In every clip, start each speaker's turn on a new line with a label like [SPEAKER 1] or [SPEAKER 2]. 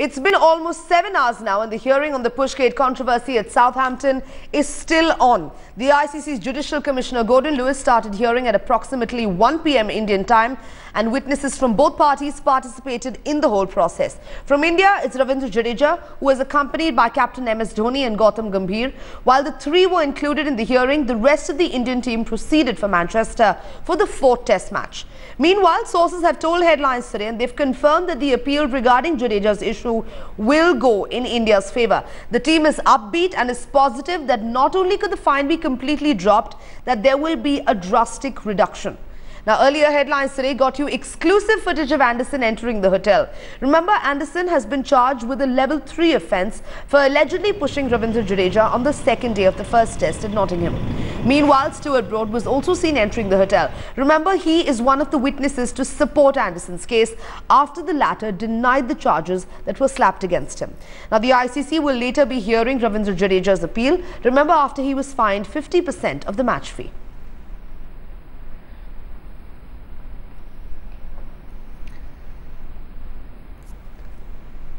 [SPEAKER 1] It's been almost 7 hours now and the hearing on the Pushgate controversy at Southampton is still on. The ICC's Judicial Commissioner Gordon Lewis started hearing at approximately 1 p.m. Indian time, and witnesses from both parties participated in the whole process. From India, it's Ravindra Jadeja, who was accompanied by Captain MS Dhoni and Gautam Gambhir. While the three were included in the hearing, the rest of the Indian team proceeded for Manchester for the 4th Test match. Meanwhile, sources have told Headlines today and they've confirmed that the appeal regarding Jadeja's issue will go in India's favour. The team is upbeat and is positive that not only could the fine be completely dropped, that there will be a drastic reduction. Now, earlier Headlines today got you exclusive footage of Anderson entering the hotel. Remember, Anderson has been charged with a level 3 offence for allegedly pushing Ravindra Jadeja on the second day of the first test at Nottingham. Meanwhile, Stuart Broad was also seen entering the hotel. Remember, he is one of the witnesses to support Anderson's case after the latter denied the charges that were slapped against him. Now, the ICC will later be hearing Ravindra Jadeja's appeal. Remember, after he was fined 50% of the match fee.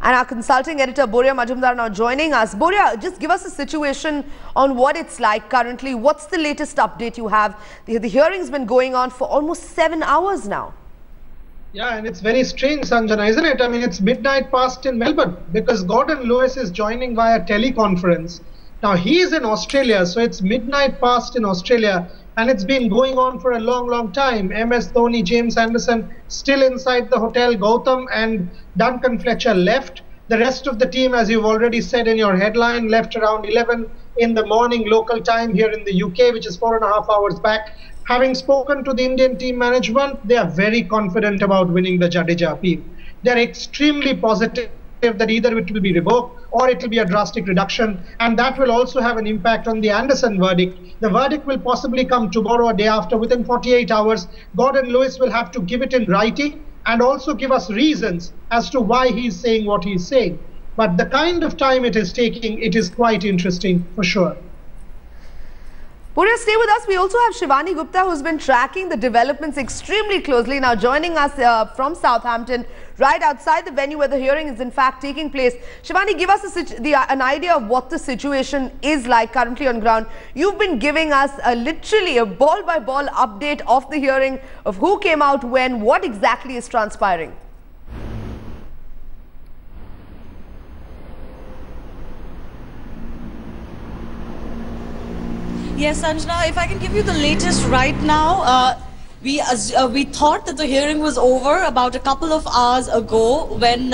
[SPEAKER 1] And our consulting editor, Boria Majumdar, now joining us. Boria, just give us a situation on what it's like currently. What's the latest update you have? The hearing's been going on for almost 7 hours now.
[SPEAKER 2] Yeah, and it's very strange, Sanjana, isn't it? I mean, it's midnight past in Melbourne because Gordon Lewis is joining via teleconference. Now, he is in Australia, so it's midnight past in Australia. And it's been going on for a long time. MS Dhoni, James Anderson still inside the hotel. Gautam and Duncan Fletcher left. The rest of the team, as you've already said in your headline, left around 11 in the morning local time here in the UK, which is 4.5 hours back. Having spoken to the Indian team management, they are very confident about winning the Jadeja appeal. They're extremely positive that either it will be revoked or it will be a drastic reduction, and that will also have an impact on the Anderson verdict. The verdict will possibly come tomorrow or day after, within 48 hours. Gordon Lewis will have to give it in writing and also give us reasons as to why he's saying what he's saying. But the kind of time it is taking, it is quite interesting for sure.
[SPEAKER 1] Boria, stay with us. We also have Shivani Gupta, who's been tracking the developments extremely closely, now joining us from Southampton, right outside the venue where the hearing is in fact taking place. Shivani, give us an idea of what the situation is like currently on ground. You've been giving us literally a ball-by-ball update of the hearing, of who came out when, what exactly is transpiring.
[SPEAKER 3] Yes, Sanjana, if I can give you the latest right now, we thought that the hearing was over about a couple of hours ago when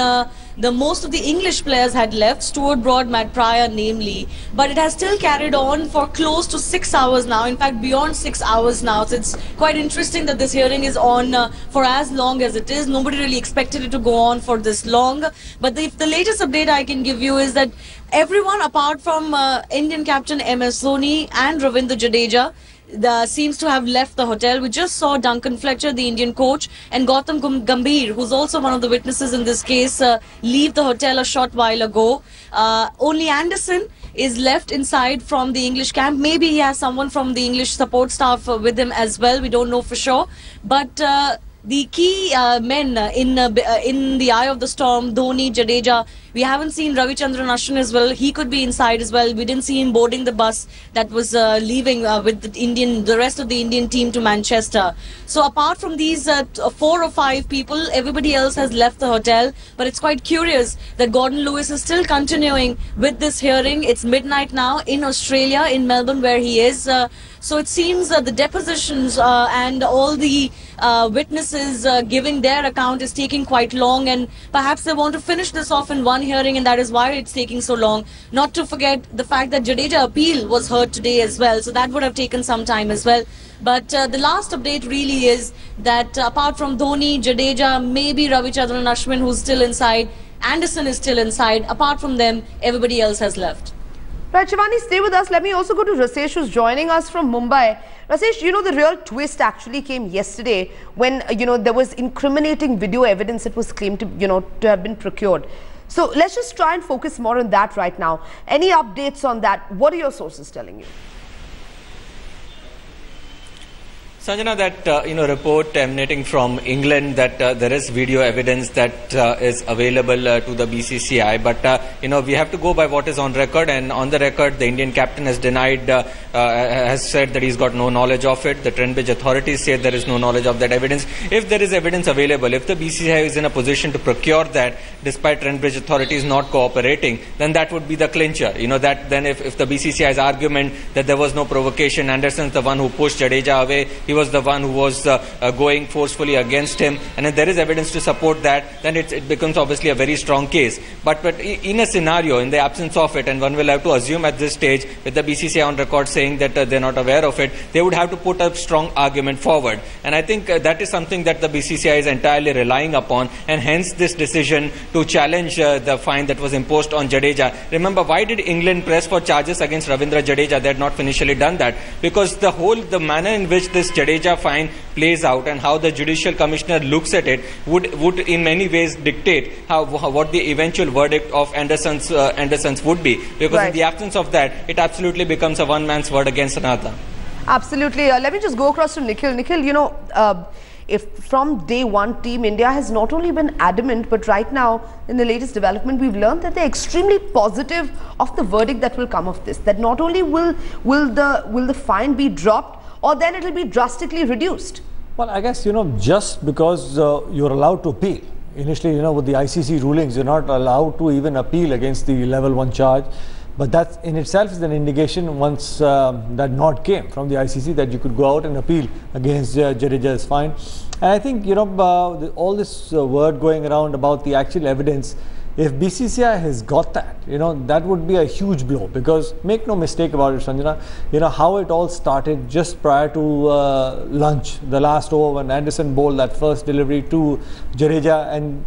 [SPEAKER 3] most of the English players had left, Stuart Broad, Matt Pryor namely, but it has still carried on for close to 6 hours now, in fact beyond 6 hours now. So it's quite interesting that this hearing is on for as long as it is. Nobody really expected it to go on for this long, but the latest update I can give you is that everyone apart from Indian captain MS Dhoni and Ravindra Jadeja seems to have left the hotel. We just saw Duncan Fletcher, the Indian coach, and Gautam Gambhir, who's also one of the witnesses in this case, leave the hotel a short while ago. Only Anderson is left inside from the English camp. Maybe he has someone from the English support staff with him as well. We don't know for sure. But the key men in the eye of the storm, Dhoni, Jadeja, we haven't seen Ravichandran Ashwin as well. He could be inside as well. We didn't see him boarding the bus that was leaving with the rest of the Indian team to Manchester. So apart from these 4 or 5 people, everybody else has left the hotel. But it's quite curious that Gordon Lewis is still continuing with this hearing. It's midnight now in Australia, in Melbourne, where he is. So it seems the depositions and all the witnesses giving their account is taking quite long, and perhaps they want to finish this off in one hearing, and that is why it's taking so long. Not to forget the fact that Jadeja appeal was heard today as well, so that would have taken some time as well. But the last update really is that apart from Dhoni, Jadeja, maybe Ravichandran Ashwin, who's still inside, Anderson is still inside. Apart from them, everybody else has left.
[SPEAKER 1] Right, Shivani, stay with us. Let me also go to Rasesh, who's joining us from Mumbai. Rasesh, the real twist actually came yesterday when, there was incriminating video evidence that was claimed to, to have been procured. So let's just try and focus more on that right now. Any updates on that? What are your sources telling you?
[SPEAKER 4] Sanjana, that report emanating from England that there is video evidence that is available to the BCCI, but we have to go by what is on record, and on the record the Indian captain has denied, has said that he's got no knowledge of it. The Trent Bridge authorities say there is no knowledge of that evidence. If there is evidence available, if the BCCI is in a position to procure that despite Trent Bridge authorities not cooperating, then that would be the clincher. That then if the BCCI's argument that there was no provocation, Anderson's the one who pushed Jadeja away, he was the one who was going forcefully against him, and if there is evidence to support that, then it becomes obviously a very strong case. But in a scenario, in the absence of it, and one will have to assume at this stage, with the BCCI on record saying that they're not aware of it, they would have to put a strong argument forward. And I think that is something that the BCCI is entirely relying upon, and hence this decision to challenge the fine that was imposed on Jadeja. Remember, why did England press for charges against Ravindra Jadeja? They had not initially done that, because the manner in which this Jadeja fine plays out and how the Judicial Commissioner looks at it would in many ways dictate what the eventual verdict of Anderson's would be, because in the absence of that, it absolutely becomes a one man's word against another.
[SPEAKER 1] Absolutely. Let me just go across to Nikhil. Nikhil, if from day one, Team India has not only been adamant, but right now in the latest development, we've learned that they're extremely positive of the verdict that will come of this. That not only will the fine be dropped, or then it will be drastically reduced.
[SPEAKER 5] Well, I guess, just because you're allowed to appeal. Initially, with the ICC rulings, you're not allowed to even appeal against the level 1 charge. But that in itself is an indication, once that nod came from the ICC, that you could go out and appeal against Jadeja's fine. And I think, all this word going around about the actual evidence, if BCCI has got that, that would be a huge blow, because make no mistake about it, Sanjana, how it all started just prior to lunch, the last over when Anderson bowled that first delivery to Jadeja, and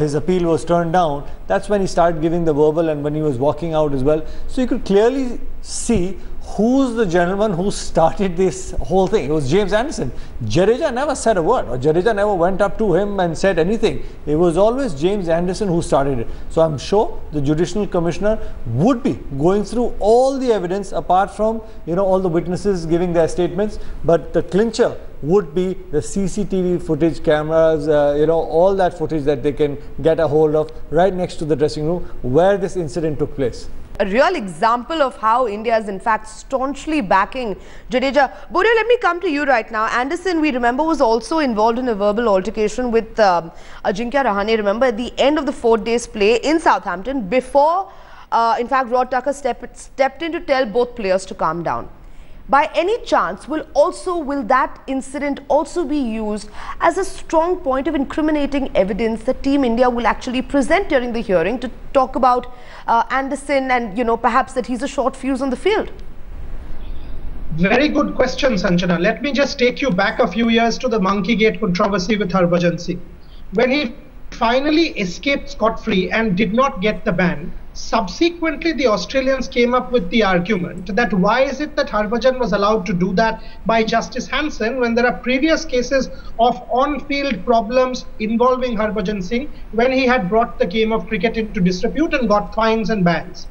[SPEAKER 5] his appeal was turned down. That's when he started giving the verbal, and when he was walking out as well. So you could clearly see who's the gentleman who started this whole thing. It was James Anderson. Jadeja never said a word, or Jadeja never went up to him and said anything. It was always James Anderson who started it. So I'm sure the Judicial Commissioner would be going through all the evidence, apart from all the witnesses giving their statements. But the clincher would be the CCTV footage, cameras, all that footage that they can get a hold of right next to the dressing room where this incident took place.
[SPEAKER 1] A real example of how India is in fact staunchly backing Jadeja. Borya, let me come to you right now. Anderson, we remember, was also involved in a verbal altercation with Ajinkya Rahane. Remember, at the end of the 4 days play in Southampton, before in fact Rod Tucker stepped in to tell both players to calm down. By any chance, will that incident also be used as a strong point of incriminating evidence that Team India will actually present during the hearing to talk about Anderson and, perhaps that he's a short fuse on the field?
[SPEAKER 2] Very good question, Sanjana. Let me just take you back a few years to the Monkey Gate controversy with Harbhajan Singh. When he finally escaped scot-free and did not get the ban, subsequently the Australians came up with the argument that why is it that Harbhajan was allowed to do that by Justice Hanson when there are previous cases of on-field problems involving Harbhajan Singh when he had brought the game of cricket into disrepute and got fines and bans.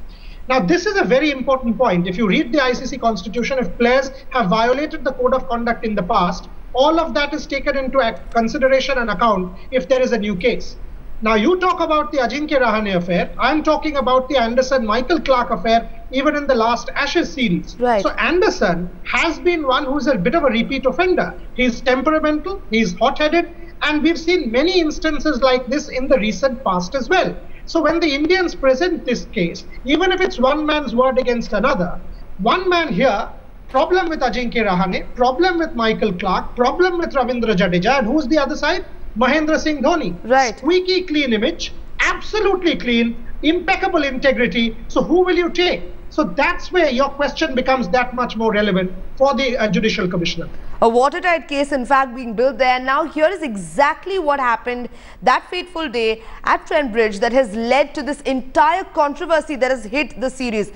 [SPEAKER 2] Now, this is a very important point. If you read the ICC constitution, if players have violated the code of conduct in the past, all of that is taken into consideration and account if there is a new case. Now, you talk about the Ajinkya Rahane affair. I'm talking about the Anderson-Michael Clarke affair, even in the last Ashes series.
[SPEAKER 1] Right.
[SPEAKER 2] So Anderson has been one who's a bit of a repeat offender. He's temperamental, he's hot-headed, and we've seen many instances like this in the recent past as well. So when the Indians present this case, even if it's one man's word against another, one man here, problem with Ajinkya Rahane, problem with Michael Clarke, problem with Ravindra Jadeja, and who's the other side? Mahendra Singh Dhoni.
[SPEAKER 1] Right.
[SPEAKER 2] Squeaky clean image, absolutely clean, impeccable integrity. So who will you take? So that's where your question becomes that much more relevant for the Judicial Commissioner.
[SPEAKER 1] A watertight case, in fact, being built there. Now, here is exactly what happened that fateful day at Trent Bridge that has led to this entire controversy that has hit the series.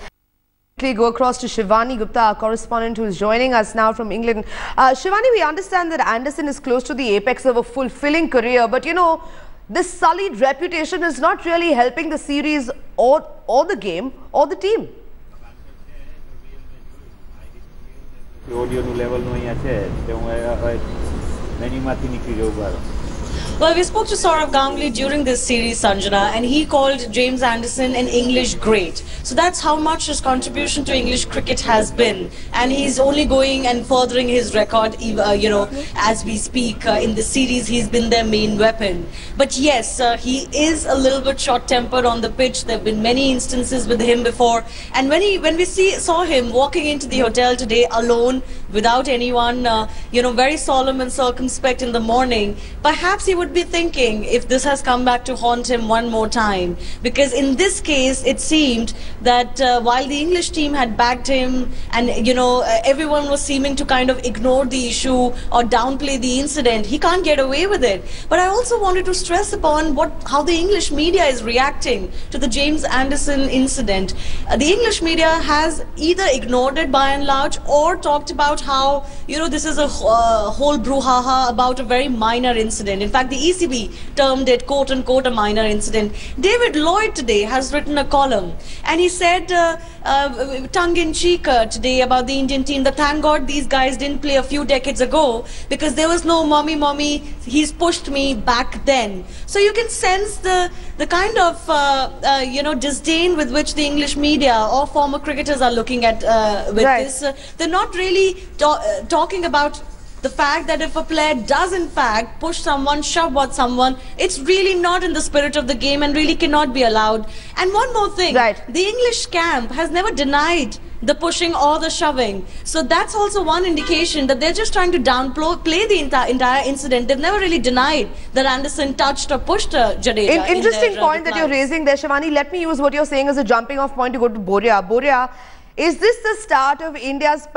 [SPEAKER 1] Go across to Shivani Gupta, our correspondent, who is joining us now from England. Shivani, we understand that Anderson is close to the apex of a fulfilling career, but this sullied reputation is not really helping the series or the game or the team.
[SPEAKER 6] ઓડિયોનું લેવલનું અહીંયા છે તે હું મેન્યુમાંથી નીકળી જવું બહાર.
[SPEAKER 3] Well, we spoke to Saurav Ganguly during this series, Sanjana, and he called James Anderson an English great. So that's how much his contribution to English cricket has been. And he's only going and furthering his record, as we speak. In the series, he's been their main weapon. But yes, he is a little bit short-tempered on the pitch. There have been many instances with him before. And when we saw him walking into the hotel today alone, without anyone, very solemn and circumspect in the morning, perhaps he would be thinking if this has come back to haunt him one more time. Because in this case, it seemed that while the English team had backed him and, everyone was seeming to kind of ignore the issue or downplay the incident, he can't get away with it. But I also wanted to stress upon how the English media is reacting to the James Anderson incident. The English media has either ignored it by and large or talked about how, this is a whole brouhaha about a very minor incident. In fact, the ECB termed it, quote unquote, a minor incident. David Lloyd today has written a column and he said, tongue-in-cheek today about the Indian team, that thank God these guys didn't play a few decades ago because there was no mommy, he's pushed me back then. So you can sense the kind of, disdain with which the English media or former cricketers are looking at this. They're not really talking about the fact that if a player does in fact push someone, shove at someone, it's really not in the spirit of the game and really cannot be allowed. And one more thing, the English camp has never denied the pushing or the shoving. So that's also one indication that they're just trying to downplay the entire incident. They've never really denied that Anderson touched or pushed Jadeja.
[SPEAKER 1] Interesting point that you're raising there, Shivani. Let me use what you're saying as a jumping off point to go to Boria. Boria, is this the start of India's,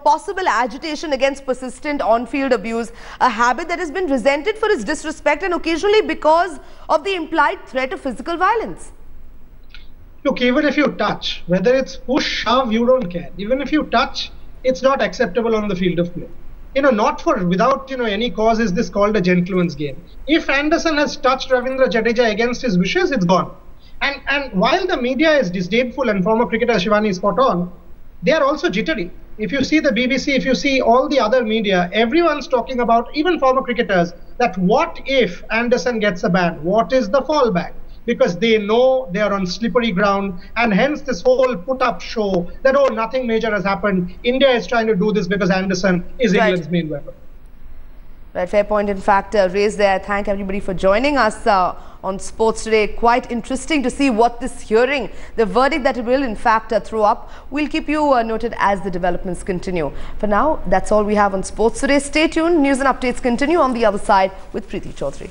[SPEAKER 1] possible agitation against persistent on-field abuse, a habit that has been resented for its disrespect and occasionally because of the implied threat of physical violence?
[SPEAKER 2] Look, even if you touch, whether it's push, shove, you don't care. Even if you touch, it's not acceptable on the field of play. Without any cause is this called a gentleman's game. If Anderson has touched Ravindra Jadeja against his wishes, it's gone. And while the media is disdainful and former cricketer Shivani is spot on, they are also jittery. If you see the BBC, if you see all the other media, everyone's talking about, even former cricketers, that what if Anderson gets a ban? What is the fallback? Because they know they are on slippery ground, and hence this whole put-up show that, nothing major has happened. India is trying to do this because Anderson is England's main weapon.
[SPEAKER 1] Right, fair point in fact raised there. I thank everybody for joining us on Sports Today. Quite interesting to see what this hearing, the verdict that it will in fact throw up. We'll keep you noted as the developments continue. For now, that's all we have on Sports Today. Stay tuned. News and updates continue on the other side with Preeti Chaudhary.